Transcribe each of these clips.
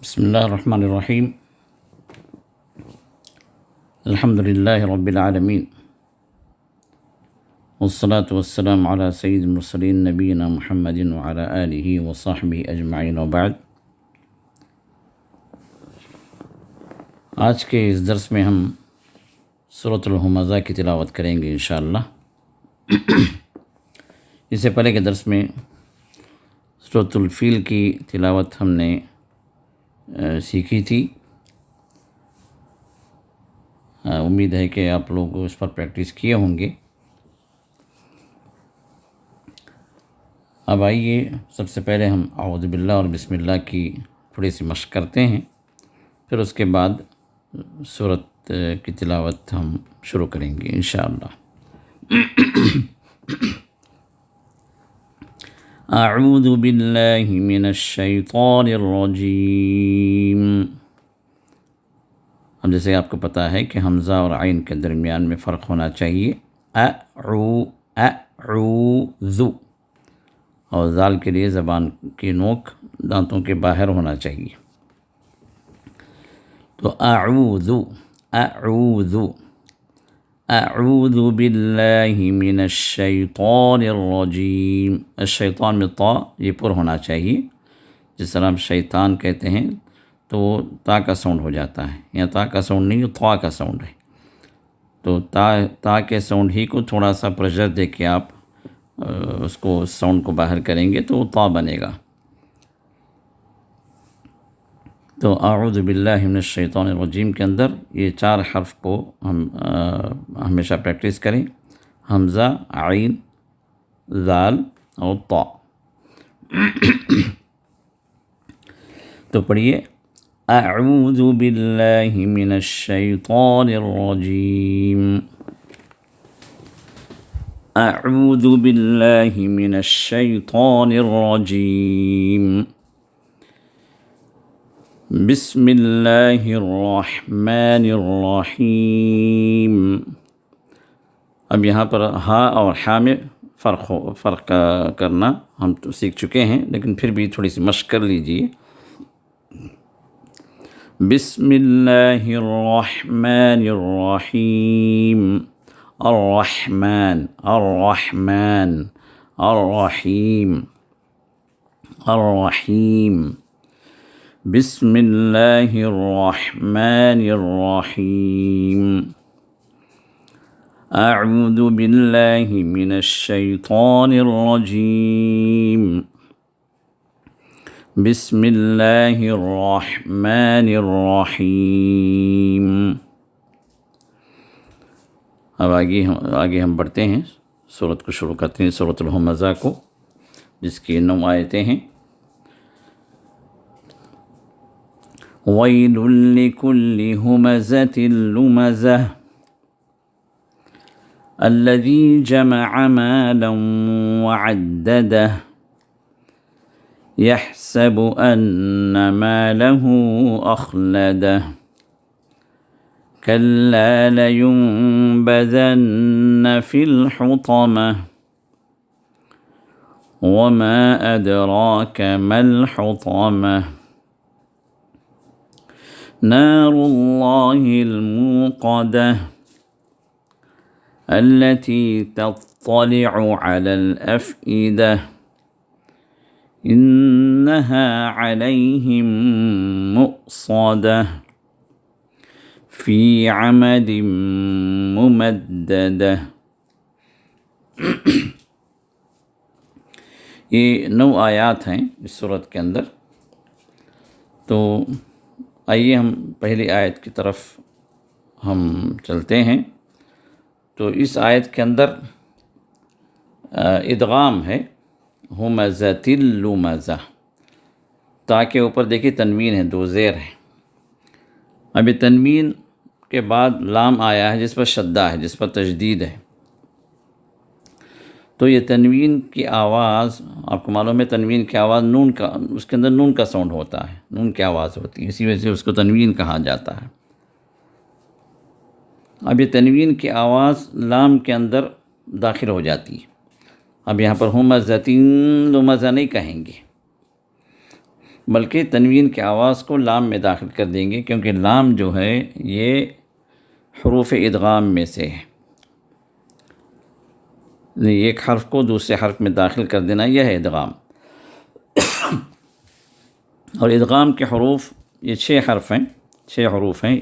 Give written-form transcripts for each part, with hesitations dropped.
بسم اللہ الرحمن الرحیم الحمد للہ رب العالمین والصلاة والسلام علی سید المرسلین نبینا محمد وعلی آلہ وصحبہ اجمعین وبعد۔ آج کے اس درس میں ہم سورۃ الہمزہ کی تلاوت کریں گے انشاءاللہ۔ اس سے پہلے کے درس میں سورۃ الفیل کی تلاوت ہم نے سیکھی تھی۔ امید ہے کہ آپ لوگ اس پر پریکٹس کیے ہوں گے۔ اب آئیے سب سے پہلے ہم اعوذ باللہ اور بسم اللہ کی تھوڑی سی مشق کرتے ہیں، پھر اس کے بعد سورت کی تلاوت ہم شروع کریں گے انشاءاللہ۔ اعوذ باللہ من الشیطان الرجیم۔ اب جیسے آپ کو پتہ ہے کہ حمزہ اور عین کے درمیان میں فرق ہونا چاہیے۔ اعوذ، اور ذال کے لیے زبان کی نوک دانتوں کے باہر ہونا چاہیے۔ تو اعوذ اعوذ اعوذ باللہ من الشیطان الرجیم۔ الشیطان میں طا یہ پر ہونا چاہیے، جس طرح ہم شیطان کہتے ہیں تو تا کا ساؤنڈ ہو جاتا ہے، یا تا کا ساؤنڈ نہیں، طا کا ساؤنڈ ہے۔ تو تا کے ساؤنڈ ہی کو تھوڑا سا پریشر دے کے آپ اس کو ساؤنڈ کو باہر کریں گے تو وہ طا بنے گا۔ تو اعوذ باللہ من الشیطان الرجیم کے اندر یہ 4 حرف کو ہم ہمیشہ پریکٹس کریں، حمزہ، عین، ذال اور طا۔ تو پڑھیے اعوذ باللہ من الشیطان الرجیم۔ اعوذ باللہ من الشیطان الرجیم۔ بسم اللہ الرحمن الرحیم۔ اب یہاں پر ہا اور حا میں فرق کرنا ہم تو سیکھ چکے ہیں، لیکن پھر بھی تھوڑی سی مشق کر لیجیے۔ بسم اللہ الرحمن الرحیم۔ الرحمن الرحمن الرحیم الرحیم۔ بسم اللہ الرحمن الرحیم۔ اعوذ باللہ من الشیطان الرجیم۔ بسم اللہ الرحمن الرحیم۔ اب آگے ہم بڑھتے ہیں، سورت کو شروع کرتے ہیں، سورۃ الہمزہ کو، جس کی 9 آیتیں ہیں۔ وَيْلٌ لِكُلِّ هُمَزَةٍ لُمَزَةٍ الَّذِي جَمَعَ مَالًا وَعَدَّدَهُ يَحْسَبُ أَنَّ مَالَهُ أَخْلَدَهُ كَلَّا لَيُنبَذَنَّ فِي الْحُطَمَةِ وَمَا أَدْرَاكَ مَا الْحُطَمَةُ نار اللہ الموقدة التي تطلع على الأفئدة إنها عليهم مؤصدة في عمد ممددة۔ یہ 9 آیات ہیں اس سورت کے اندر۔ تو آئیے ہم پہلی آیت کی طرف ہم چلتے ہیں۔ تو اس آیت کے اندر ادغام ہے، ہمزۃ لمزہ۔ تا کے اوپر دیکھیے تنوین ہے، 2 زیر ہے۔ اب یہ تنوین کے بعد لام آیا ہے جس پر شدہ ہے، جس پر تشدید ہے۔ تو یہ تنوین کی آواز، آپ کو معلوم ہے تنوین کی آواز نون کا، اس کے اندر نون کا ساؤنڈ ہوتا ہے، نون کی آواز ہوتی ہے، اسی وجہ سے اس کو تنوین کہا جاتا ہے۔ اب یہ تنوین کی آواز لام کے اندر داخل ہو جاتی ہے۔ اب یہاں پر ہمزۃ لمزہ نہیں کہیں گے، بلکہ تنوین کی آواز کو لام میں داخل کر دیں گے، کیونکہ لام جو ہے یہ حروف ادغام میں سے ہے۔ ایک حرف کو دوسرے حرف میں داخل کر دینا یہ ہے ادغام۔ اور ادغام کے حروف یہ 6 حروف ہیں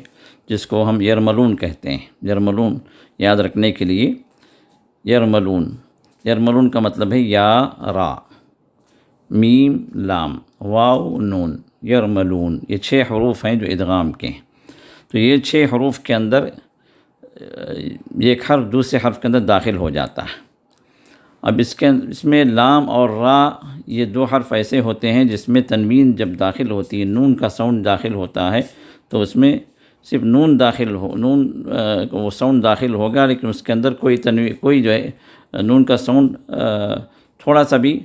جس کو ہم یرملون کہتے ہیں۔ یرملون یاد رکھنے کے لیے، یرملون کا مطلب ہے یا را، میم لام، واو نون، یرملون، یہ 6 حروف ہیں جو ادغام کے ہیں۔ تو یہ 6 حروف کے اندر ایک حرف دوسرے حرف کے اندر داخل ہو جاتا ہے۔ اب اس میں لام اور را یہ 2 حرف ایسے ہوتے ہیں جس میں تنوین جب داخل ہوتی ہے، نون کا ساؤنڈ داخل ہوتا ہے، تو اس میں صرف نون وہ ساؤنڈ داخل ہوگا، لیکن اس کے اندر کوئی جو ہے نون کا ساؤنڈ تھوڑا سا بھی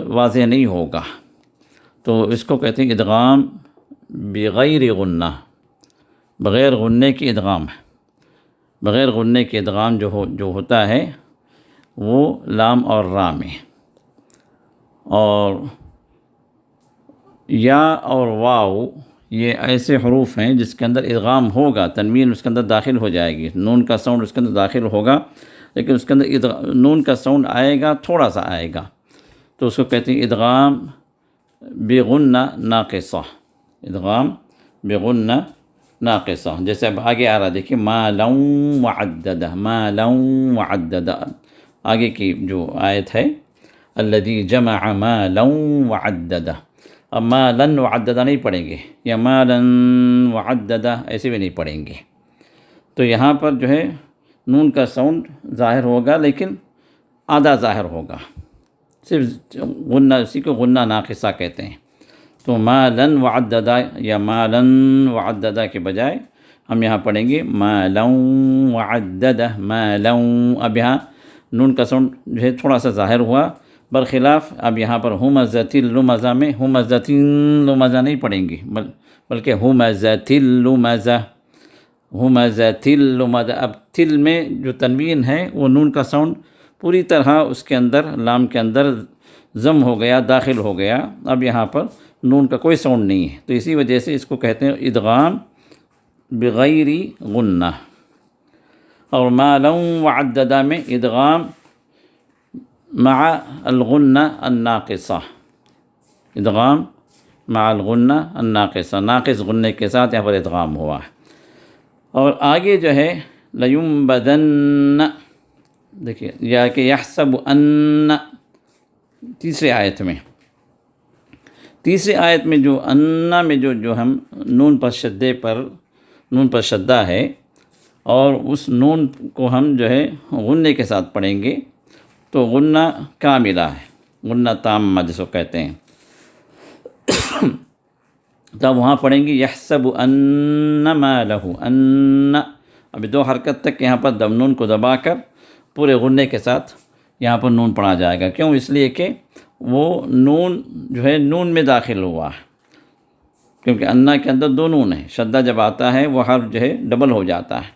واضح نہیں ہوگا۔ تو اس کو کہتے ہیں ادغام بغیر غنہ، بغیر غنے کی ادغام ہے۔ بغیر غنے کی ادغام جو ہوتا ہے وہ لام اور را میں، اور یا اور واو یہ ایسے حروف ہیں جس کے اندر ادغام ہوگا، تنوین اس کے اندر داخل ہو جائے گی، نون کا ساؤنڈ اس کے اندر داخل ہوگا، لیکن اس کے اندر نون کا ساؤنڈ آئے گا، تھوڑا سا آئے گا، تو اس کو کہتے ہیں ادغام بغنہ ناقصہ، ادغام بغنہ ناقصہ۔ جیسے اب آگے آ رہا دیکھیے، مالا معددہ، مالا معددہ، آگے کی جو آیت ہے الذی جمع مالا وعددہ۔ اب مالا وعددہ نہیں پڑھیں گے، یا مالا وعددہ ایسے بھی نہیں پڑھیں گے۔ تو یہاں پر جو ہے نون کا ساؤنڈ ظاہر ہوگا، لیکن آدھا ظاہر ہوگا، صرف غنہ، اسی کو غنہ ناقصہ کہتے ہیں۔ تو مالا وعددہ یا مالا وعددہ کے بجائے ہم یہاں پڑھیں گے مالا وعددہ، مالا۔ اب یہاں نون کا ساؤنڈ جو ہے تھوڑا سا ظاہر ہوا، برخلاف اب یہاں پر ہمزۃ اللمزہ میں ہمزۃ اللمزہ نہیں پڑھیں گے، بلکہ ہمزۃ اللمزہ، ہمزۃ اللمزہ۔ اب تل میں جو تنوین ہے وہ نون کا ساؤنڈ پوری طرح اس کے اندر، لام کے اندر ضم ہو گیا، داخل ہو گیا، اب یہاں پر نون کا کوئی ساؤنڈ نہیں ہے، تو اسی وجہ سے اس کو کہتے ہیں ادغام بغیر غنہ۔ اور مالا وعددہ میں ادغام مع الغنہ الناقصہ، ادغام مع الغنہ الناقصہ، ناقص غنے کے ساتھ یہاں پر ادغام ہوا ہے۔ اور آگے جو ہے لیمبدن، دیکھیے، یا کہ یحسب ان، تیسری آیت میں جو انا میں جو ہم نون پر شدہ ہے، اور اس نون کو ہم جو ہے غنے کے ساتھ پڑھیں گے، تو غنہ کاملہ ہے، غنہ تامہ جس کو کہتے ہیں۔ تب وہاں پڑھیں گے یحسب ان مالہ، ان، ابھی 2 حرکت تک یہاں پر دم نون کو دبا کر پورے غنے کے ساتھ یہاں پر نون پڑھا جائے گا۔ کیوں؟ اس لیے کہ وہ نون جو ہے نون میں داخل ہوا ہے، کیونکہ انا کے اندر 2 نون ہیں، شدہ جب آتا ہے وہ حرف جو ہے ڈبل ہو جاتا ہے،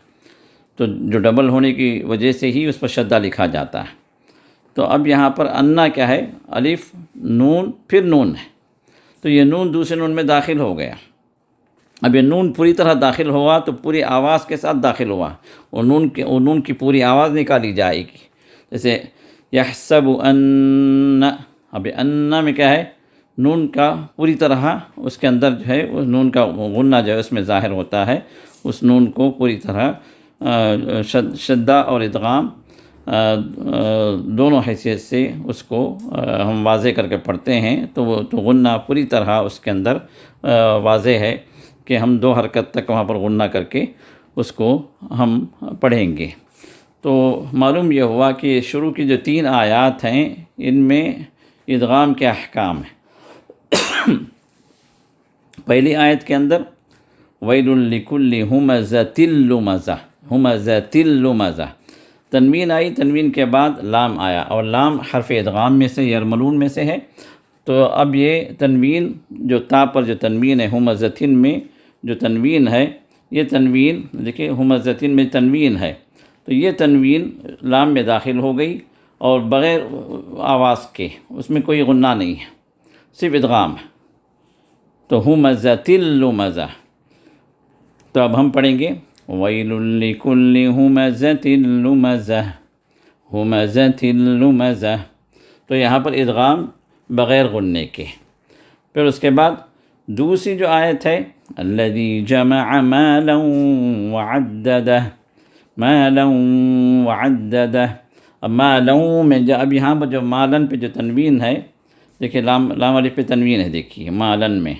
تو جو ڈبل ہونے کی وجہ سے ہی اس پر شدہ لکھا جاتا ہے۔ تو اب یہاں پر انا کیا ہے؟ الف نون پھر نون ہے، تو یہ نون دوسرے نون میں داخل ہو گیا۔ اب یہ نون پوری طرح داخل ہوا تو پوری آواز کے ساتھ داخل ہوا، اور نون کی پوری آواز نکالی جائے گی، جیسے یحسب ان۔ اب ان میں کیا ہے؟ نون کا پوری طرح اس کے اندر جو ہے اس نون کا غنہ جو ہے اس میں ظاہر ہوتا ہے، اس نون کو پوری طرح شدہ اور ادغام دونوں حیثیت سے اس کو ہم واضح کر کے پڑھتے ہیں، تو وہ غنہ پوری طرح اس کے اندر واضح ہے کہ ہم 2 حرکت تک وہاں پر غنہ کر کے اس کو ہم پڑھیں گے۔ تو معلوم یہ ہوا کہ شروع کی جو 3 آیات ہیں ان میں ادغام کے احکام ہیں۔ پہلی آیت کے اندر ویل لکل ہمزۃ لمزہ، ہمزۃ لمزہ، تنوین آئی، تنوین کے بعد لام آیا، اور لام حرف ادغام میں سے، یرملون میں سے ہے۔ تو اب یہ تنوین جو تا پر جو تنوین ہے ہمزتن میں جو تنوین ہے، یہ تنوین دیکھیں ہمزتن میں تنوین ہے، تو یہ تنوین لام میں داخل ہو گئی، اور بغیر آواز کے، اس میں کوئی غنہ نہیں ہے، صرف ادغام ہے۔ تو ہمزۃ اللمزہ، تو اب ہم پڑھیں گے ویل لکل ہمزۃ اللمزہ، ہمزۃ اللمزہ، تو یہاں پر ادغام بغیر غننے کے۔ پھر اس کے بعد دوسری جو آیت ہے الذی جمع مالا وعددہ، مالا وعددہ، اب مالا میں اب یہاں پر جو مالن پہ جو تنوین ہے، دیکھیے لام الف پہ تنوین ہے، دیکھیے مالن میں،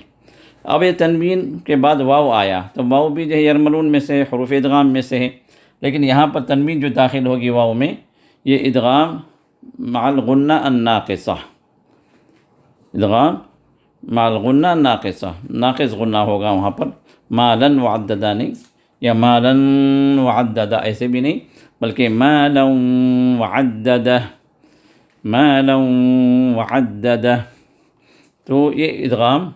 اب یہ تنوین کے بعد واو آیا، تو واو بھی جو ہے یرملون میں سے حروف ادغام میں سے ہے، لیکن یہاں پر تنوین جو داخل ہوگی واو میں، یہ ادغام مع الغنہ الناقصہ، ادغام مع الغنہ الناقصہ، ناقص غنہ ہوگا وہاں پر، مالن وعددہ نہیں، یا مالن وعددہ ایسے بھی نہیں، بلکہ مالا وعددہ، مالا وعددہ، تو یہ ادغام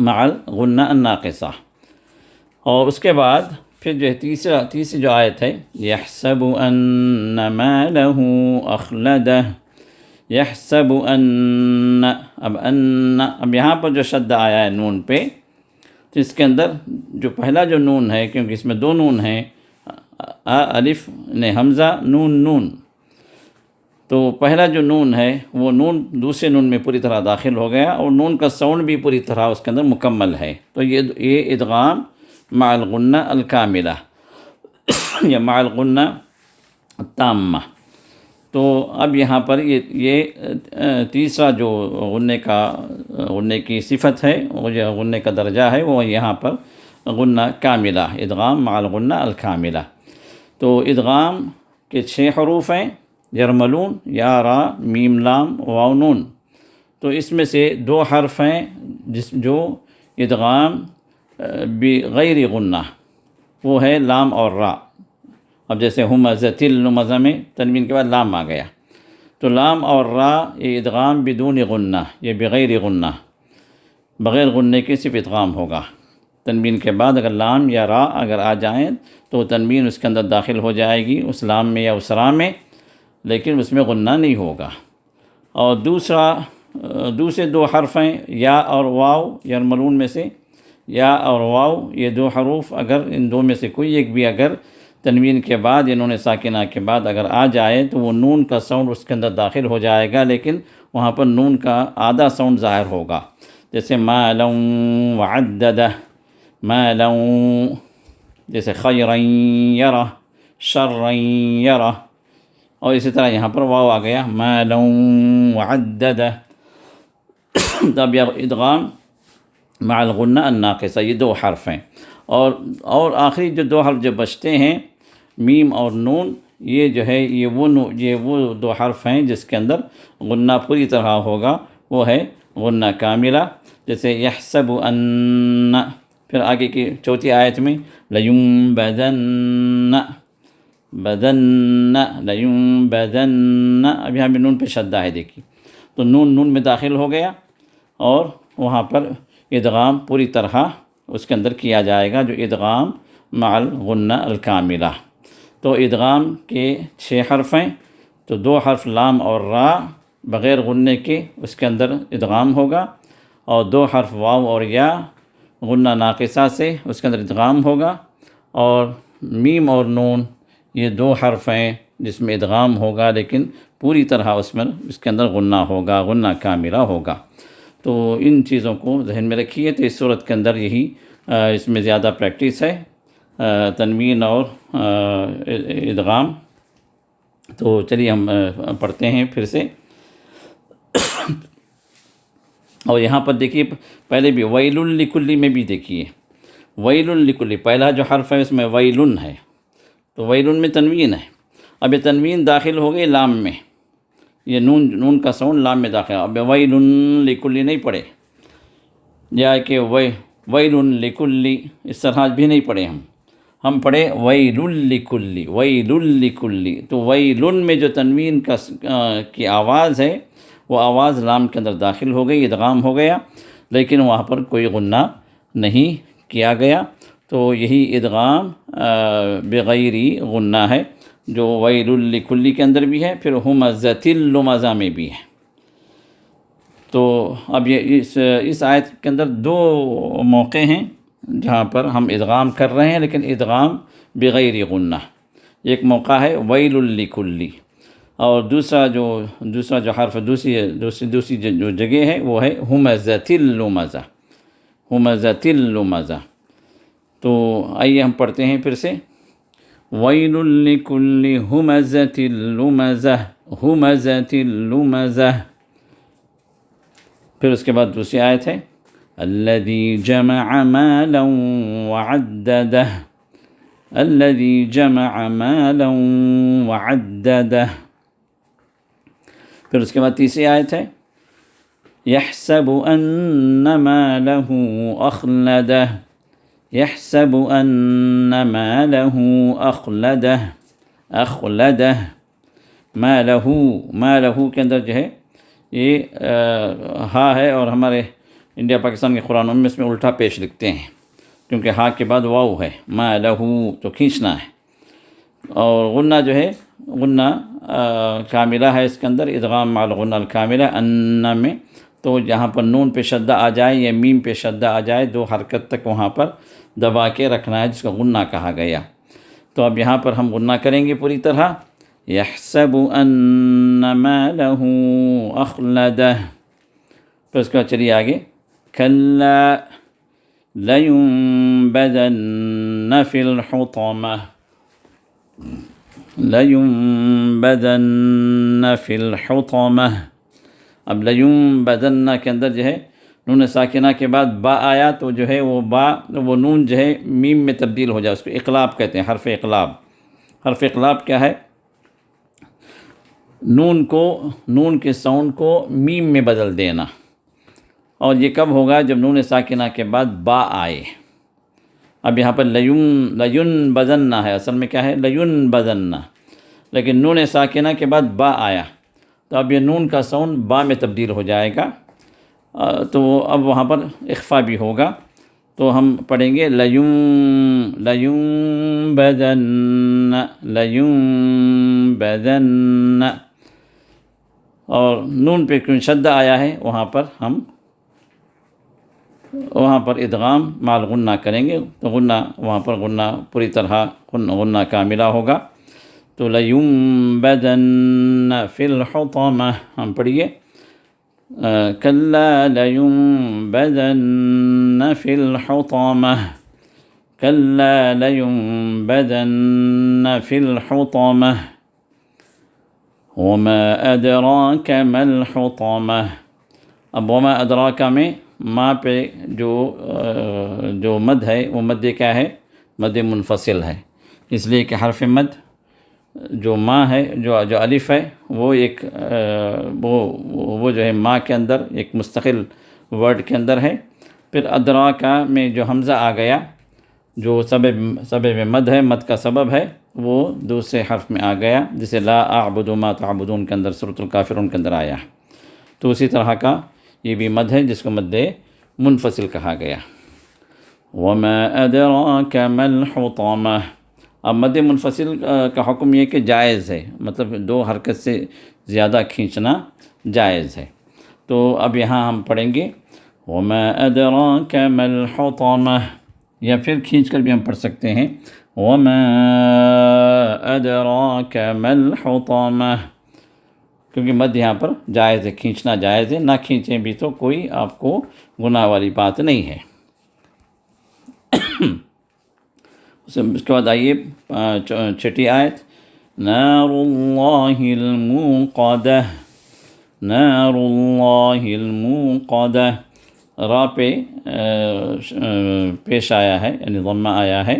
مع الغنہ الناقصہ۔ اور اس کے بعد پھر جو ہے تیسری جو آیت ہے یحسب ان مالہ اخلدہ، یحسب ان، اب یہاں پر جو شد آیا ہے نون پہ، تو اس کے اندر جو پہلا جو نون ہے، کیونکہ اس میں دو نون ہیں، الف نے حمزہ نون نون، تو پہلا جو نون ہے وہ نون دوسرے نون میں پوری طرح داخل ہو گیا، اور نون کا ساؤنڈ بھی پوری طرح اس کے اندر مکمل ہے، تو یہ ادغام مع الغنہ الکاملہ یا مع الغنہ التامہ۔ تو اب یہاں پر یہ تیسرا جو غنے کی صفت ہے، وہ جو غنے کا درجہ ہے، وہ یہاں پر غنہ کاملہ، ادغام مع الغنہ الکاملہ۔ تو ادغام کے 6 حروف ہیں، یرملون، یا را، میم لام، واو نون، تو اس میں سے 2 حرف ہیں جو ادغام بغیر غنہ، وہ ہے لام اور را۔ اب جیسے ہمزۃ اللمزہ میں تنوین کے بعد لام آ گیا، تو لام اور را یہ ادغام بدون غنہ، یہ بغیر غنہ، بغیر غننے کے صرف ادغام ہوگا۔ تنوین کے بعد اگر لام یا را اگر آ جائیں تو تنوین اس کے اندر داخل ہو جائے گی، اس لام میں یا اس را میں، لیکن اس میں غنہ نہیں ہوگا۔ اور دوسرے 2 حرف ہیں یا اور واو، یرملون میں سے یا اور واو، یہ 2 حروف اگر ان 2 میں سے کوئی ایک بھی اگر تنوین کے بعد یا نون ساکنہ کے بعد اگر آ جائے تو وہ نون کا ساؤنڈ اس کے اندر داخل ہو جائے گا، لیکن وہاں پر نون کا آدھا ساؤنڈ ظاہر ہوگا، جیسے مالا وعددہ، مالا، جیسے خیرا یرہ، شرا یرہ، اور اسی طرح یہاں پر واو آ گیا مالا وعددہ۔ تب یہ ادغام مع الغنہ الناقصہ، یہ 2 حرف ہیں، اور آخری جو 2 حرف جو بچتے ہیں میم اور نون، یہ جو ہے یہ وہ 2 حرف ہیں جس کے اندر غنہ پوری طرح ہوگا، وہ ہے غنہ کاملہ، جیسے یحسب ان، پھر آگے کی چوتھی آیت میں لینبذن، بدن، لینبذن، اب یہاں بھی نون پہ شدہ ہے، دیکھیے، تو نون میں داخل ہو گیا، اور وہاں پر ادغام پوری طرح اس کے اندر کیا جائے گا، جو ادغام مع الغنہ الکاملہ۔ تو ادغام کے 6 حرف ہیں، تو 2 حرف لام اور را بغیر غننے کے اس کے اندر ادغام ہوگا، اور 2 حرف واو اور یا غنہ ناقصہ سے اس کے اندر ادغام ہوگا، اور میم اور نون یہ 2 حرف ہیں جس میں ادغام ہوگا، لیکن پوری طرح اس کے اندر غنہ ہوگا، غنہ کاملہ ہوگا۔ تو ان چیزوں کو ذہن میں رکھیے، تو اس صورت کے اندر یہی اس میں زیادہ پریکٹس ہے، تنوین اور ادغام۔ تو چلیے ہم پڑھتے ہیں پھر سے، اور یہاں پر دیکھیے پہلے بھی ویل لکل میں بھی دیکھیے، ویل لکل پہلا جو حرف ہے اس میں ویل ہے، تو ویل میں تنوین ہے، اب یہ تنوین داخل ہو گئی لام میں، یہ نون کا ساؤنڈ لام میں داخل، اب ویل لکل نہیں پڑھے، یا کہ ویل لکل اس طرح بھی نہیں پڑھے، ہم پڑھے ویل لکل، ویل لکل، تو ویل میں جو تنوین کی آواز ہے وہ آواز لام کے اندر داخل ہو گئی، ادغام ہو گیا، لیکن وہاں پر کوئی غنہ نہیں کیا گیا، تو یہی ادغام بغیر غنہ ہے، جو ویل لکل کے اندر بھی ہے، پھر ہمزۃ اللمزہ میں بھی ہے۔ تو اب یہ اس آیت کے اندر دو موقع ہیں جہاں پر ہم ادغام کر رہے ہیں، لیکن ادغام بغیر غنہ۔ ایک موقع ہے ویل لکلی، اور دوسرا جو حرف دوسری جو جگہ ہے وہ ہے ہمزۃ اللمزہ، ہمزۃ اللمزہ۔ تو آئیے ہم پڑھتے ہیں پھر سے، ویل لکل ہمزۃ اللمزہ، ہمزۃ اللمزہ۔ پھر اس کے بعد دوسری آیت ہے الذی جمع مالا وعددہ، الذی جمع مالا وعددہ۔ پھر اس کے بعد تیسری آیت ہے یحسب ان مالہ اخلدہ، یحسب ان مالہ اخلدہ، اخلدہ۔ مالہ کے اندر جو ہے یہ ہا ہے، اور ہمارے انڈیا پاکستان کے قرآنوں میں اس میں الٹا پیش لکھتے ہیں، کیونکہ ہا کے بعد واو ہے، مالہ تو کھینچنا ہے۔ اور غنہ جو ہے غنہ کاملہ ہے، اس کے اندر ادغام مع الغنہ الکاملہ ان میں، تو جہاں پر نون پہ شدہ آ جائے یا میم پہ شدہ آ جائے 2 حرکت تک وہاں پر دبا کے رکھنا ہے، جس کو غنہ کہا گیا۔ تو اب یہاں پر ہم غنہ کریں گے پوری طرح، یحسب ان مالہ اخلدہ۔ پھر اس کے بعد چلیے آگے، کلا لینبذن فی الحطمہ، لینبذن فی الحطمہ۔ اب لینبذن کے اندر جو ہے نون ساکنہ کے بعد با آیا، تو جو ہے وہ نون جو ہے میم میں تبدیل ہو جائے، اس کو اقلاب کہتے ہیں، حرف اقلاب۔ حرف اقلاب کیا ہے؟ نون کے ساؤنڈ کو میم میں بدل دینا، اور یہ کب ہوگا؟ جب نون ساکنہ کے بعد با آئے۔ اب یہاں پر لینبذن ہے، اصل میں کیا ہے؟ لینبذن، لیکن نون ساکنہ کے بعد با آیا، تو اب یہ نون کا ساؤنڈ با میں تبدیل ہو جائے گا، تو اب وہاں پر اخفا بھی ہوگا۔ تو ہم پڑھیں گے لینبذن، لینبذن، اور نون پہ کیوں شدہ آیا ہے وہاں پر ادغام مع الغنہ کریں گے، تو غنہ وہاں پر غنہ پوری طرح غنہ کاملہ ہوگا۔ تو لینبذن فی الحطمہ، ہم پڑھیے کلا لینبذن فی الحطمہ، کلا لینبذن فی الحطمہ، وما ادراک ما الحطمہ۔ اب وما ادراک میں ماں پہ جو مد ہے وہ مد کیا ہے؟ مد منفصل ہے، اس لیے کہ حرف مد جو ماں ہے، جو الف ہے، وہ ایک وہ جو ہے ماں کے اندر ایک مستقل ورڈ کے اندر ہے۔ پھر ادراکا میں جو حمزہ آ گیا، جو سبب مد ہے، مد کا سبب ہے، وہ دوسرے حرف میں آ گیا، جسے لا اعبد ما تعبدون کے اندر سورۃ الکافرون کے اندر آیا۔ تو اسی طرح کا یہ بھی مد ہے جس کو مد منفصل کہا گیا۔ وما ادراک ما الحطمہ۔ اب مد منفصل کا حکم یہ کہ جائز ہے، مطلب 2 حرکت سے زیادہ کھینچنا جائز ہے۔ تو اب یہاں ہم پڑھیں گے وما ادراک ما الحطمہ، یا پھر کھینچ کر بھی ہم پڑھ سکتے ہیں وما ادراک ما الحطمہ، کیونکہ مد یہاں پر جائز ہے، کھینچنا جائز ہے، نہ کھینچیں بھی تو کوئی آپ کو گناہ والی بات نہیں ہے۔ اس کے بعد آئیے 6ٹھی آیت، نار اللہ الموقدہ، نار اللہ الموقدہ۔ را پہ پیش آیا ہے، یعنی ضمہ آیا ہے،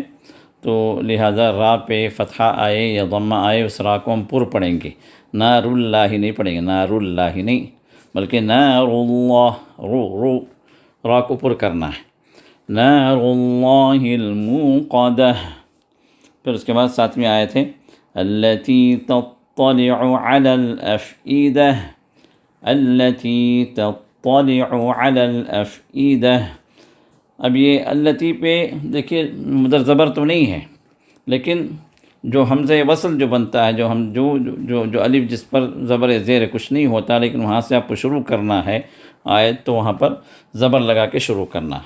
تو لہذا را پہ فتحہ آئے یا ضمہ آئے اس را کو ہم پر پڑھیں گے، نار اللہ نہیں پڑھیں گے، نار اللہ نہیں، بلکہ نار اللہ، رو را کو پر کرنا ہے، نار اللہ الموقدہ۔ پھر اس کے بعد 7ویں آیت ہے التی تطلع علی الافئدہ، التی تطلع علی الافئدہ۔ اب یہ التی پہ دیکھیے مدر زبر تو نہیں ہے، لیکن جو حمزہ وصل جو بنتا ہے، جو ہم جو الف جس پر زبر زیر کچھ نہیں ہوتا، لیکن وہاں سے آپ کو شروع کرنا ہے آیت، تو وہاں پر زبر لگا کے شروع کرنا۔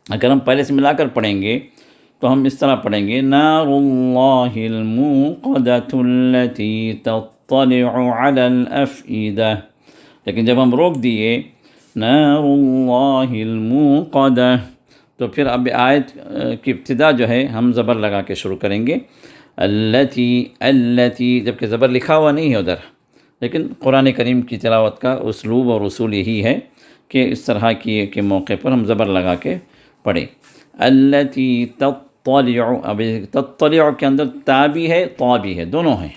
اگر ہم پہلے سے ملا کر پڑھیں گے تو ہم اس طرح پڑھیں گے نار اللہ الموقدۃ التي تطلع علی الافئدہ، لیکن جب ہم روک دیے نار اللہ الموقدہ، تو پھر اب آیت کی ابتدا جو ہے ہم زبر لگا کے شروع کریں گے، التی جبکہ زبر لکھا ہوا نہیں ہے ادھر، لیکن قرآن کریم کی تلاوت کا اسلوب اور اصول یہی ہے کہ اس طرح کے موقع پر ہم زبر لگا کے پڑھیں۔ التی تطلع، اب تطلع کے اندر تا بھی ہے طا بھی ہے، دونوں ہیں،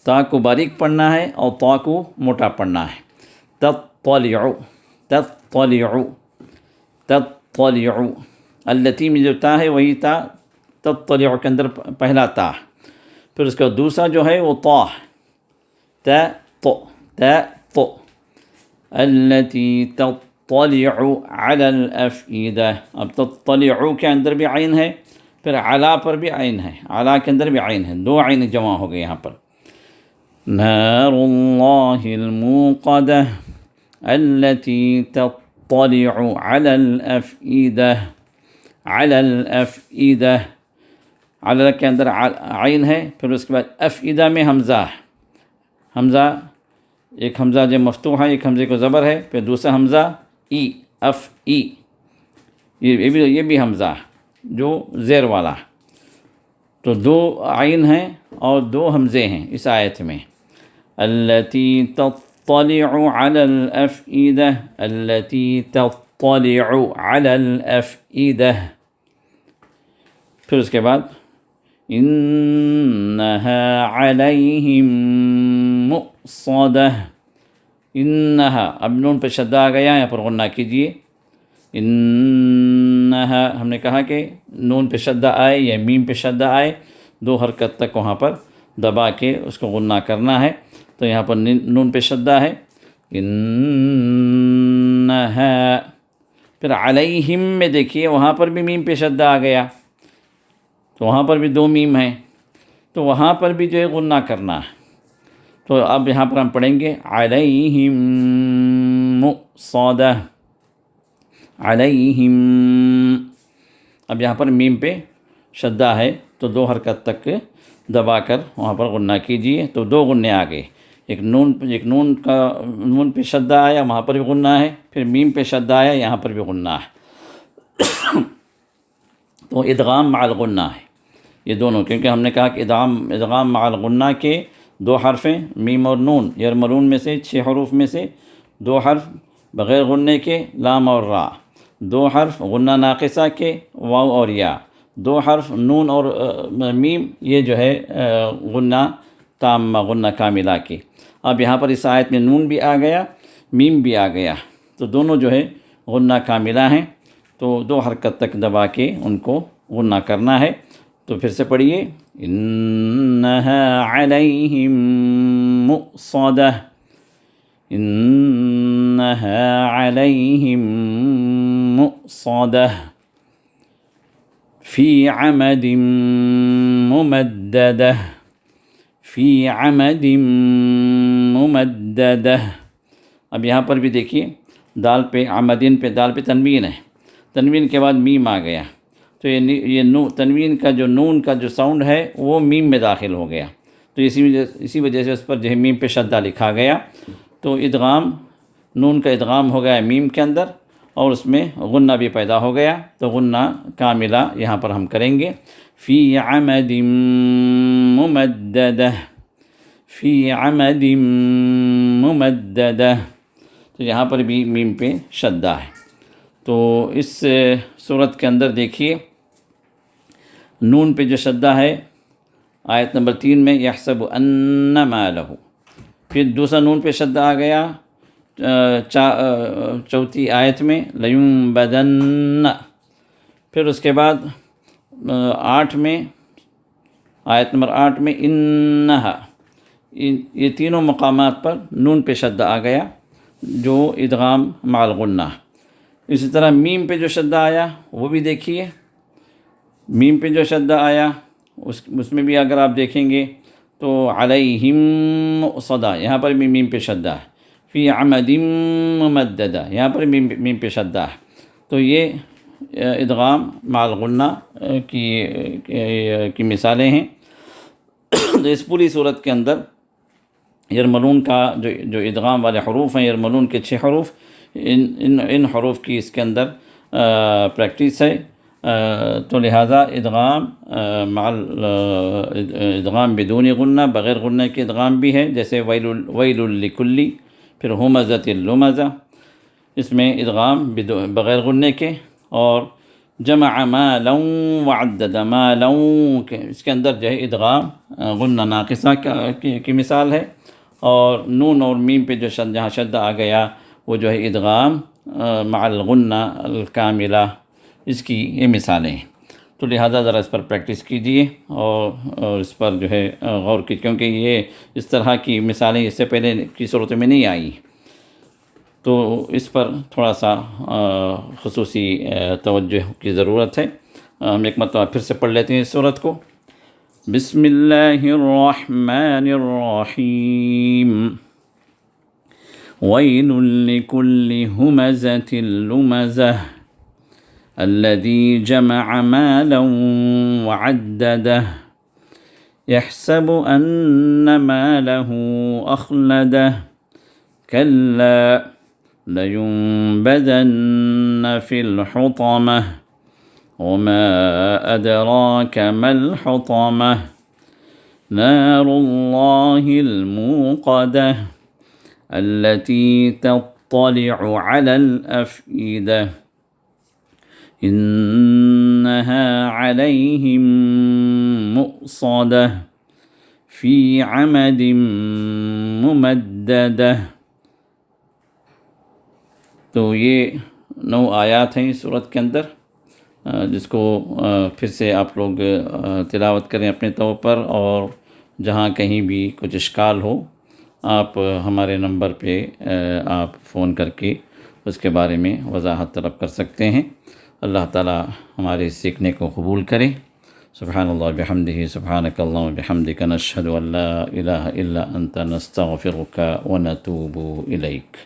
تا کو باریک پڑھنا ہے اور طا کو موٹا پڑھنا ہے۔ تطلع تطلع تطلع، التی میں جو تا ہے وہی تا تطلع کے اندر پہلا تا، پھر اس کا دوسرا جو ہے وہ طا، تا تو التی تطلع علی الافئدہ۔ اب تطلع کے اندر بھی عین ہے، پھر علا پر بھی عین ہے، علا کے اندر بھی عین ہے، دو عین جمع ہو گئے یہاں پر۔ نار اللہ الموقدہ التی تطلع علی الافئدہ، علی الافئدہ، علی کے اندر عین ہے، پھر اس کے بعد افئدہ میں حمزہ، حمزہ ایک حمزہ جو مفتوح ہے، ایک حمزے کو زبر ہے، پھر دوسرا حمزہ ای، اف ای، یہ بھی حمزہ جو زیر والا، تو دو عین ہیں اور دو حمزے ہیں اس آیت میں۔ التی تطلع علی الافئدہ، التی تطلع علی الافئدہ، پھر اس کے بعد انہا علیہم مؤصدہ، انہا، اب نون پہ شدہ آ گیا، یہاں پر غنہ کیجئے۔ انہا، ہم نے کہا کہ نون پہ شدہ آئے یا میم پہ شدہ آئے، دو حرکت تک وہاں پر دبا کے اس کو غنہ کرنا ہے، تو یہاں پر نون پہ شدہ ہے، انہا، پھر علیہم میں دیکھیے وہاں پر بھی میم پہ شدہ آ گیا، تو وہاں پر بھی دو میم ہیں، تو وہاں پر بھی جو ہے غنہ کرنا ہے، تو اب یہاں پر ہم پڑھیں گے علیہم مؤصدہ، علیہم، اب یہاں پر میم پہ شدہ ہے تو دو حرکت تک دبا کر وہاں پر غنہ کیجئے، تو دو غنے آ گئے، ایک نون پہ شدہ آیا وہاں پر بھی غنہ ہے، پھر میم پہ شدہ آیا یہاں پر بھی غنہ ہے، تو ادغام مع الغنہ ہے یہ دونوں، کیونکہ ہم نے کہا کہ ادغام مع الغنہ کے دو حرف ہیں، میم اور نون، یرملون میں سے 6 حروف میں سے 2 حرف بغیر غنے کے، لام اور را، 2 حرف غنہ ناقصہ کے، واو اور یا، 2 حرف نون اور میم، یہ جو ہے غنہ تامہ، غنہ کاملہ کے۔ اب یہاں پر اس آیت میں نون بھی آ گیا، میم بھی آ گیا، تو دونوں جو ہے غنہ کاملہ ہیں، تو 2 حرکت تک دبا کے ان کو غنہ کرنا ہے۔ تو پھر سے پڑھیے انہا علیہم مؤصدہ، انہا علیہم مؤصدہ فی عمد ممددہ، فی عمد ممددہ، اب یہاں پر بھی دیکھیے دال پہ عمدین پہ، دال پہ تنوین ہے، تنوین کے بعد میم آ گیا، تو یہ تنوین کا جو نون کا جو ساؤنڈ ہے وہ میم میں داخل ہو گیا، تو اسی وجہ سے اس پر جو ہے میم پہ شدہ لکھا گیا، تو ادغام، نون کا ادغام ہو گیا میم کے اندر اور اس میں غنہ بھی پیدا ہو گیا، تو غنہ کاملہ یہاں پر ہم کریں گے، فی عمد ممددہ، فی عمد ممددہ، تو یہاں پر بھی میم پہ شدہ ہے۔ تو اس صورت کے اندر دیکھیے نون پہ جو شدہ ہے آیت نمبر 3 میں یحسب ان مالہ، پھر دوسرا نون پہ شدہ آ گیا چوتھی آیت میں لیںبدن، پھر اس کے بعد 8 میں، آیت نمبر 8 میں انہا، یہ تینوں مقامات پر نون پہ شدہ آ گیا جو ادغام مع الغنہ۔ اسی طرح میم پہ جو شدہ آیا وہ بھی دیکھیے میم پہ جو شدہ آیا اس میں بھی اگر آپ دیکھیں گے تو علیہم مؤصدہ، یہاں پر بھی میم پہ شدہ ہے، فی عمد ممددہ، یہاں پر بھی میم پہ شدہ ہے۔ تو یہ ادغام مع الغنہ کی مثالیں ہیں۔ تو اس پوری صورت کے اندر یرملون کا جو ادغام والے حروف ہیں، یرملون کے 6 حروف، ان حروف کی اس کے اندر پریکٹس ہے، تو لہذا ادغام ادغام بدون غنہ، بغیر غنہ کے ادغام بھی ہے، جیسے ویل لکلی، پھر ہمزۃ اللمزہ، اس میں ادغام بغیر غنہ کے، اور جمع مالا وعدد مالا، اس کے اندر جو ہے ادغام غنہ ناقصہ کی مثال ہے، اور نون اور میم پہ جو جہاں شدہ آ گیا وہ جو ہے ادغام مع الغنہ الکاملہ، اس کی یہ مثالیں ہیں۔ تو لہٰذا ذرا اس پر پریکٹس کیجیے اور اس پر جو ہے غور کیجیے، کیونکہ یہ اس طرح کی مثالیں اس سے پہلے کی صورتوں میں نہیں آئی، تو اس پر تھوڑا سا خصوصی توجہ کی ضرورت ہے۔ ہم ایک مرتبہ پھر سے پڑھ لیتے ہیں اس صورت کو۔ بسم اللہ الرحمن الرحیم، ویل لکل ہمزۃ لمزہ الذی جمع مالا وعددہ یحسب ان مالہ اخلدہ کلا لَيُنبَذَنَّ فِي الْحُطَمَةِ وَمَا أَدْرَاكَ مَا الْحُطَمَةُ نَارُ اللَّهِ الْمُوقَدَةُ الَّتِي تَطَّلِعُ عَلَى الْأَفْئِدَةِ إِنَّهَا عَلَيْهِمْ مُؤْصَدَةٌ فِي عَمَدٍ مُمَدَّدَةٍ۔ تو یہ 9 آیات ہیں اس صورت کے اندر، جس کو پھر سے آپ لوگ تلاوت کریں اپنے طور پر، اور جہاں کہیں بھی کچھ اشکال ہو آپ ہمارے نمبر پہ آپ فون کر کے اس کے بارے میں وضاحت طلب کر سکتے ہیں۔ اللہ تعالی ہمارے سیکھنے کو قبول کرے۔ سبحان اللہ بحمدہ، سبحانک اللہم بحمدک، نشہد ان لا الہ الا انت، نستغفرک ونتوب الیک۔